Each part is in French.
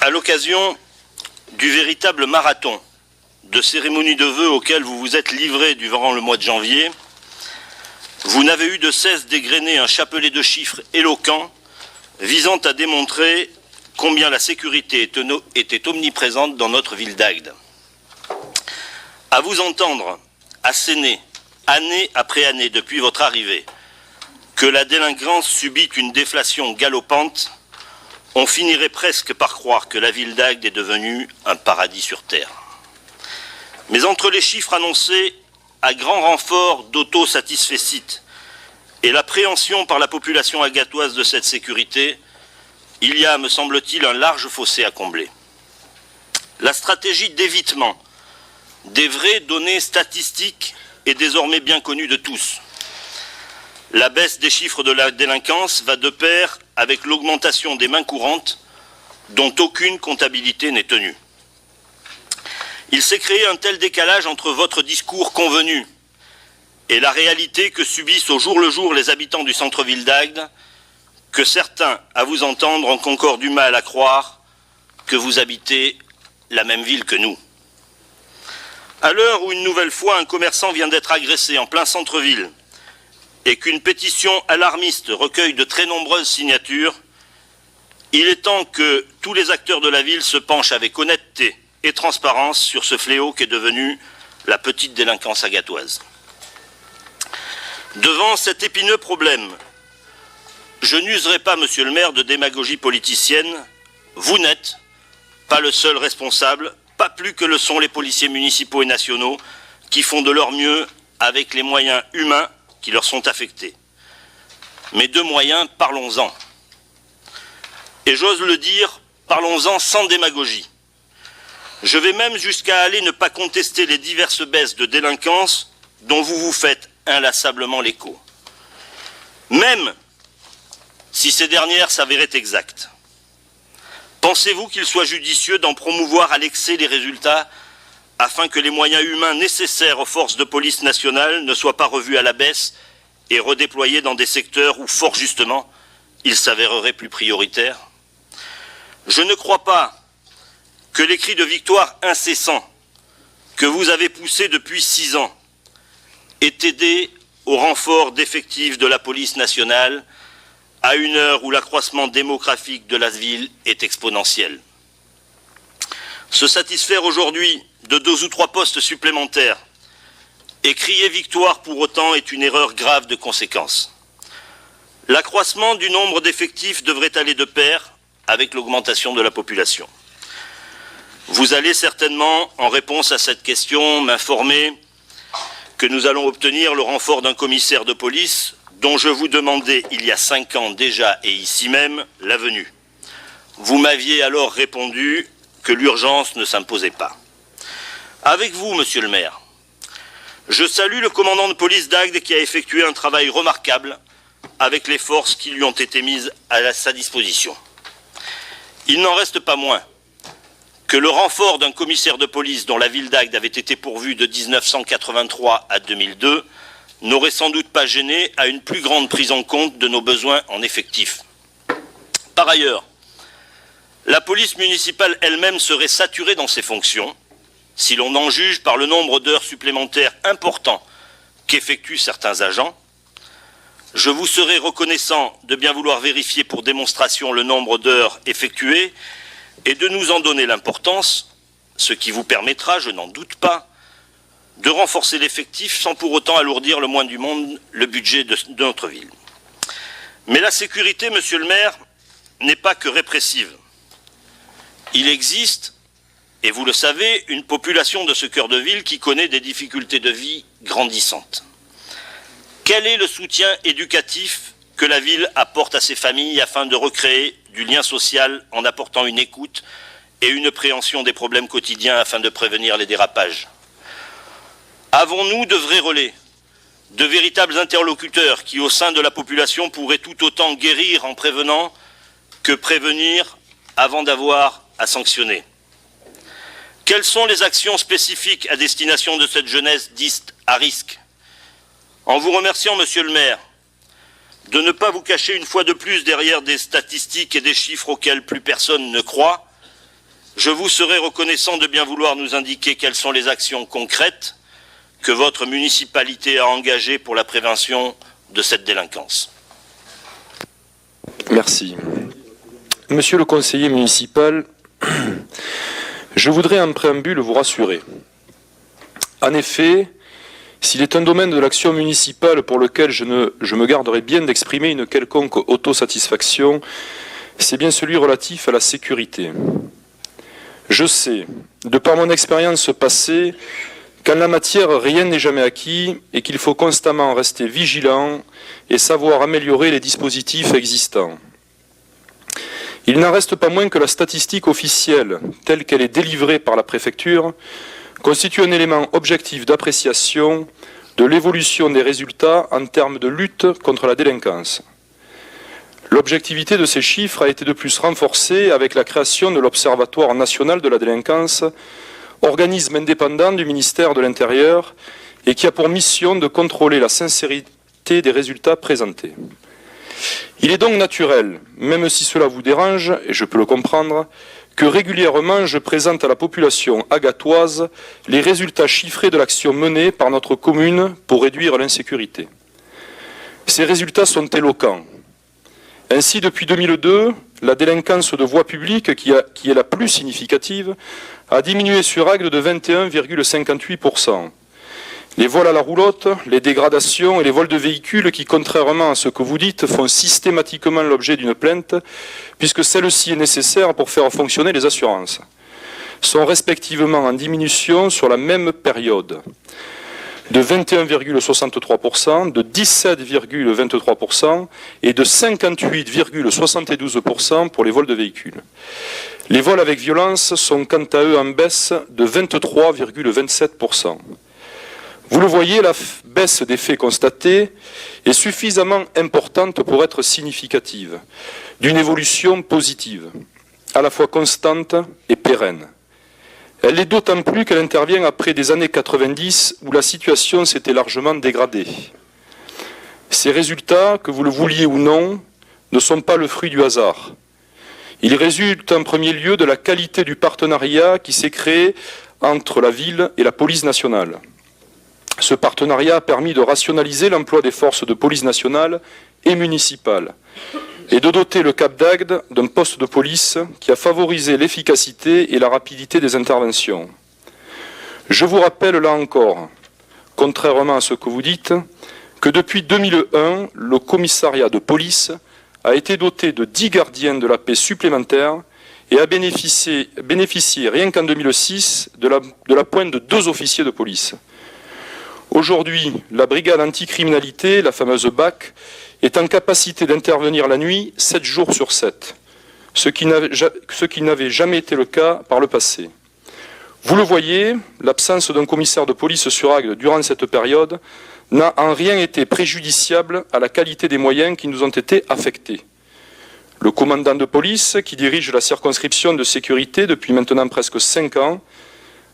À l'occasion du véritable marathon de cérémonies de vœux auxquelles vous vous êtes livrés durant le mois de janvier, vous n'avez eu de cesse d'égrener un chapelet de chiffres éloquents visant à démontrer combien la sécurité était omniprésente dans notre ville d'Agde. À vous entendre asséner, année après année depuis votre arrivée, que la délinquance subit une déflation galopante, on finirait presque par croire que la ville d'Agde est devenue un paradis sur terre. Mais entre les chiffres annoncés à grand renfort d'autosatisfecit et l'appréhension par la population agatoise de cette sécurité, il y a, me semble-t-il, un large fossé à combler. La stratégie d'évitement des vraies données statistiques est désormais bien connue de tous. La baisse des chiffres de la délinquance va de pair avec l'augmentation des mains courantes dont aucune comptabilité n'est tenue. Il s'est créé un tel décalage entre votre discours convenu et la réalité que subissent au jour le jour les habitants du centre-ville d'Agde que certains, à vous entendre, ont encore du mal à croire que vous habitez la même ville que nous. À l'heure où une nouvelle fois un commerçant vient d'être agressé en plein centre-ville et qu'une pétition alarmiste recueille de très nombreuses signatures, il est temps que tous les acteurs de la ville se penchent avec honnêteté et transparence sur ce fléau qu'est devenu la petite délinquance agatoise. Devant cet épineux problème, je n'userai pas, monsieur le maire, de démagogie politicienne. Vous n'êtes pas le seul responsable, pas plus que le sont les policiers municipaux et nationaux qui font de leur mieux avec les moyens humains qui leur sont affectés. Mais de moyens, parlons-en. Et j'ose le dire, parlons-en sans démagogie. Je vais même jusqu'à aller ne pas contester les diverses baisses de délinquance dont vous vous faites inlassablement l'écho. Même si ces dernières s'avéraient exactes. Pensez-vous qu'il soit judicieux d'en promouvoir à l'excès les résultats afin que les moyens humains nécessaires aux forces de police nationales ne soient pas revus à la baisse et redéployés dans des secteurs où, fort justement, ils s'avéreraient plus prioritaires? Je ne crois pas que les cris de victoire incessants que vous avez poussés depuis 6 ans aient aidé au renfort d'effectifs de la police nationale à une heure où l'accroissement démographique de la ville est exponentiel. Se satisfaire aujourd'hui de 2 ou 3 postes supplémentaires et crier victoire pour autant est une erreur grave de conséquence. L'accroissement du nombre d'effectifs devrait aller de pair avec l'augmentation de la population. Vous allez certainement, en réponse à cette question, m'informer que nous allons obtenir le renfort d'un commissaire de police dont je vous demandais il y a 5 ans déjà et ici même la venue. Vous m'aviez alors répondu que l'urgence ne s'imposait pas. Avec vous, monsieur le maire, je salue le commandant de police d'Agde qui a effectué un travail remarquable avec les forces qui lui ont été mises à sa disposition. Il n'en reste pas moins que le renfort d'un commissaire de police dont la ville d'Agde avait été pourvue de 1983 à 2002 n'aurait sans doute pas gêné à une plus grande prise en compte de nos besoins en effectifs. Par ailleurs, la police municipale elle-même serait saturée dans ses fonctions, si l'on en juge par le nombre d'heures supplémentaires importants qu'effectuent certains agents. Je vous serai reconnaissant de bien vouloir vérifier pour démonstration le nombre d'heures effectuées et de nous en donner l'importance, ce qui vous permettra, je n'en doute pas, de renforcer l'effectif sans pour autant alourdir le moins du monde le budget de notre ville. Mais la sécurité, monsieur le maire, n'est pas que répressive. Il existe, et vous le savez, une population de ce cœur de ville qui connaît des difficultés de vie grandissantes. Quel est le soutien éducatif que la ville apporte à ces familles afin de recréer du lien social en apportant une écoute et une préhension des problèmes quotidiens afin de prévenir les dérapages? Avons-nous de vrais relais, de véritables interlocuteurs qui, au sein de la population, pourraient tout autant guérir en prévenant que prévenir avant d'avoir à sanctionner? Quelles sont les actions spécifiques à destination de cette jeunesse dite à risque? En vous remerciant, monsieur le maire, de ne pas vous cacher une fois de plus derrière des statistiques et des chiffres auxquels plus personne ne croit, Je vous serai reconnaissant de bien vouloir nous indiquer quelles sont les actions concrètes que votre municipalité a engagées pour la prévention de cette délinquance. Merci. Monsieur le conseiller municipal, je voudrais en préambule vous rassurer. En effet, s'il est un domaine de l'action municipale pour lequel je me garderai bien d'exprimer une quelconque autosatisfaction, c'est bien celui relatif à la sécurité. Je sais, de par mon expérience passée, qu'en la matière, rien n'est jamais acquis et qu'il faut constamment rester vigilant et savoir améliorer les dispositifs existants. Il n'en reste pas moins que la statistique officielle, telle qu'elle est délivrée par la préfecture, constitue un élément objectif d'appréciation de l'évolution des résultats en termes de lutte contre la délinquance. L'objectivité de ces chiffres a été de plus renforcée avec la création de l'Observatoire national de la délinquance, organisme indépendant du ministère de l'Intérieur et qui a pour mission de contrôler la sincérité des résultats présentés. Il est donc naturel, même si cela vous dérange, et je peux le comprendre, que régulièrement je présente à la population agatoise les résultats chiffrés de l'action menée par notre commune pour réduire l'insécurité. Ces résultats sont éloquents. Ainsi, depuis 2002, la délinquance de voie publique, qui est la plus significative, a diminué sur Agde de 21,58%. Les vols à la roulotte, les dégradations et les vols de véhicules qui, contrairement à ce que vous dites, font systématiquement l'objet d'une plainte, puisque celle-ci est nécessaire pour faire fonctionner les assurances, sont respectivement en diminution sur la même période, de 21,63%, de 17,23% et de 58,72% pour les vols de véhicules. Les vols avec violence sont quant à eux en baisse de 23,27%. Vous le voyez, la baisse des faits constatés est suffisamment importante pour être significative, d'une évolution positive, à la fois constante et pérenne. Elle l'est d'autant plus qu'elle intervient après des années 90 où la situation s'était largement dégradée. Ces résultats, que vous le vouliez ou non, ne sont pas le fruit du hasard. Ils résultent en premier lieu de la qualité du partenariat qui s'est créé entre la ville et la police nationale. Ce partenariat a permis de rationaliser l'emploi des forces de police nationale et municipales et de doter le Cap d'Agde d'un poste de police qui a favorisé l'efficacité et la rapidité des interventions. Je vous rappelle là encore, contrairement à ce que vous dites, que depuis 2001, le commissariat de police a été doté de 10 gardiens de la paix supplémentaires et a bénéficié rien qu'en 2006 de la pointe de 2 officiers de police. Aujourd'hui, la brigade anticriminalité, la fameuse BAC, est en capacité d'intervenir la nuit 7 jours sur 7, ce qui n'avait jamais été le cas par le passé. Vous le voyez, l'absence d'un commissaire de police sur Agde durant cette période n'a en rien été préjudiciable à la qualité des moyens qui nous ont été affectés. Le commandant de police, qui dirige la circonscription de sécurité depuis maintenant presque 5 ans,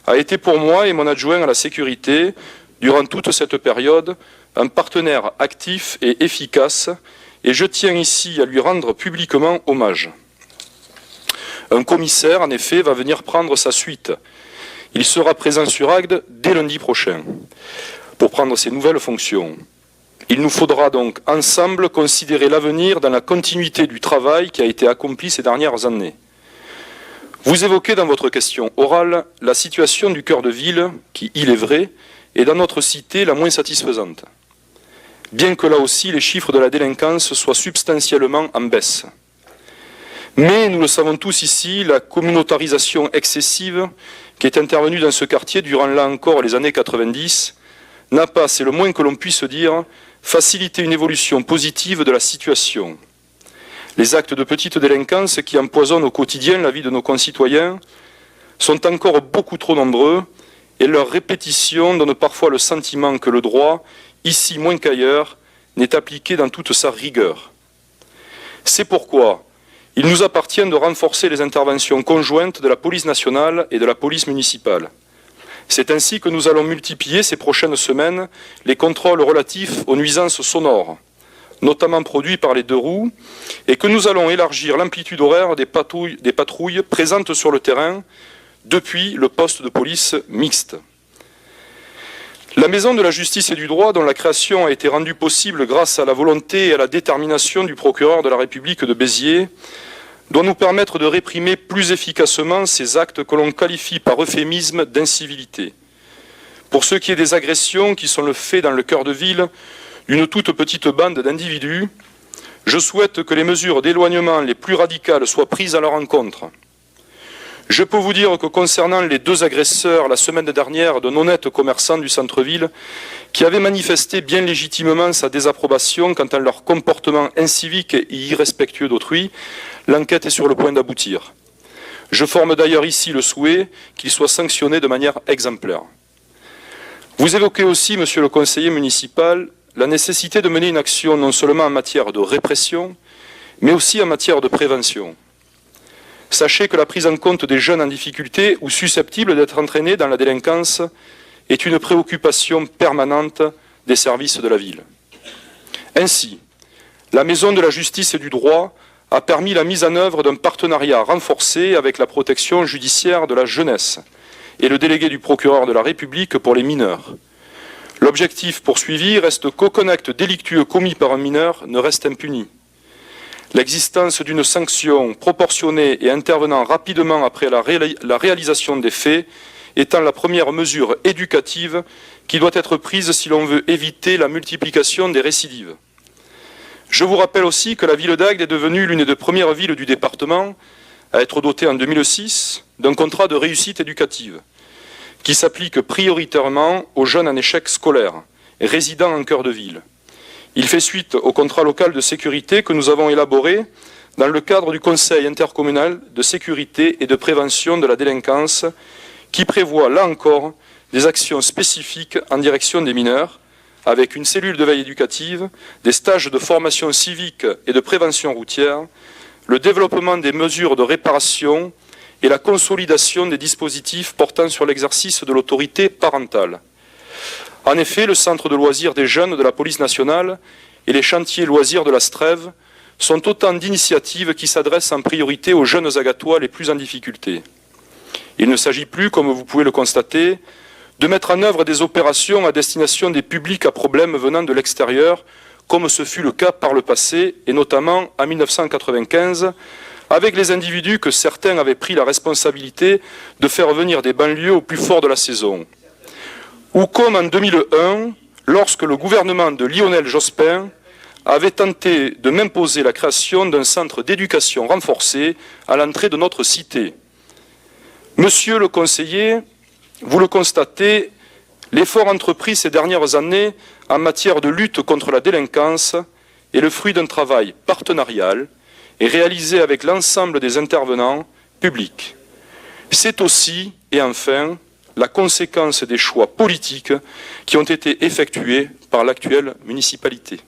a été pour moi et mon adjoint à la sécurité durant toute cette période, un partenaire actif et efficace, et je tiens ici à lui rendre publiquement hommage. Un commissaire, en effet, va venir prendre sa suite. Il sera présent sur Agde dès lundi prochain, pour prendre ses nouvelles fonctions. Il nous faudra donc ensemble considérer l'avenir dans la continuité du travail qui a été accompli ces dernières années. Vous évoquez dans votre question orale la situation du cœur de ville, qui, il est vrai, est dans notre cité la moins satisfaisante, bien que là aussi les chiffres de la délinquance soient substantiellement en baisse. Mais, nous le savons tous ici, la communautarisation excessive qui est intervenue dans ce quartier durant là encore les années 90 n'a pas, c'est le moins que l'on puisse dire, facilité une évolution positive de la situation. Les actes de petite délinquance qui empoisonnent au quotidien la vie de nos concitoyens sont encore beaucoup trop nombreux et leur répétition donne parfois le sentiment que le droit, ici moins qu'ailleurs, n'est appliqué dans toute sa rigueur. C'est pourquoi il nous appartient de renforcer les interventions conjointes de la police nationale et de la police municipale. C'est ainsi que nous allons multiplier ces prochaines semaines les contrôles relatifs aux nuisances sonores, notamment produits par les deux roues, et que nous allons élargir l'amplitude horaire des patrouilles présentes sur le terrain depuis le poste de police mixte. La Maison de la Justice et du Droit, dont la création a été rendue possible grâce à la volonté et à la détermination du procureur de la République de Béziers, doit nous permettre de réprimer plus efficacement ces actes que l'on qualifie par euphémisme d'incivilité. Pour ce qui est des agressions qui sont le fait dans le cœur de ville d'une toute petite bande d'individus, je souhaite que les mesures d'éloignement les plus radicales soient prises à leur encontre. Je peux vous dire que concernant les deux agresseurs la semaine dernière d'un honnête commerçant du centre-ville qui avait manifesté bien légitimement sa désapprobation quant à leur comportement incivique et irrespectueux d'autrui, l'enquête est sur le point d'aboutir. Je forme d'ailleurs ici le souhait qu'ils soient sanctionnés de manière exemplaire. Vous évoquez aussi, monsieur le conseiller municipal, la nécessité de mener une action non seulement en matière de répression, mais aussi en matière de prévention. Sachez que la prise en compte des jeunes en difficulté ou susceptibles d'être entraînés dans la délinquance est une préoccupation permanente des services de la ville. Ainsi, la Maison de la Justice et du Droit a permis la mise en œuvre d'un partenariat renforcé avec la protection judiciaire de la jeunesse et le délégué du procureur de la République pour les mineurs. L'objectif poursuivi reste qu'aucun acte délictueux commis par un mineur ne reste impuni. L'existence d'une sanction proportionnée et intervenant rapidement après la réalisation des faits étant la première mesure éducative qui doit être prise si l'on veut éviter la multiplication des récidives. Je vous rappelle aussi que la ville d'Agde est devenue l'une des premières villes du département à être dotée en 2006 d'un contrat de réussite éducative qui s'applique prioritairement aux jeunes en échec scolaire et résidant en cœur de ville. Il fait suite au contrat local de sécurité que nous avons élaboré dans le cadre du Conseil intercommunal de sécurité et de prévention de la délinquance qui prévoit, là encore, des actions spécifiques en direction des mineurs avec une cellule de veille éducative, des stages de formation civique et de prévention routière, le développement des mesures de réparation et la consolidation des dispositifs portant sur l'exercice de l'autorité parentale. En effet, le centre de loisirs des jeunes de la police nationale et les chantiers loisirs de la Strève sont autant d'initiatives qui s'adressent en priorité aux jeunes agatois les plus en difficulté. Il ne s'agit plus, comme vous pouvez le constater, de mettre en œuvre des opérations à destination des publics à problèmes venant de l'extérieur, comme ce fut le cas par le passé, et notamment en 1995, avec les individus que certains avaient pris la responsabilité de faire venir des banlieues au plus fort de la saison. Ou comme en 2001, lorsque le gouvernement de Lionel Jospin avait tenté de m'imposer la création d'un centre d'éducation renforcé à l'entrée de notre cité. Monsieur le conseiller, vous le constatez, l'effort entrepris ces dernières années en matière de lutte contre la délinquance est le fruit d'un travail partenarial et réalisé avec l'ensemble des intervenants publics. C'est aussi, et enfin, la conséquence des choix politiques qui ont été effectués par l'actuelle municipalité.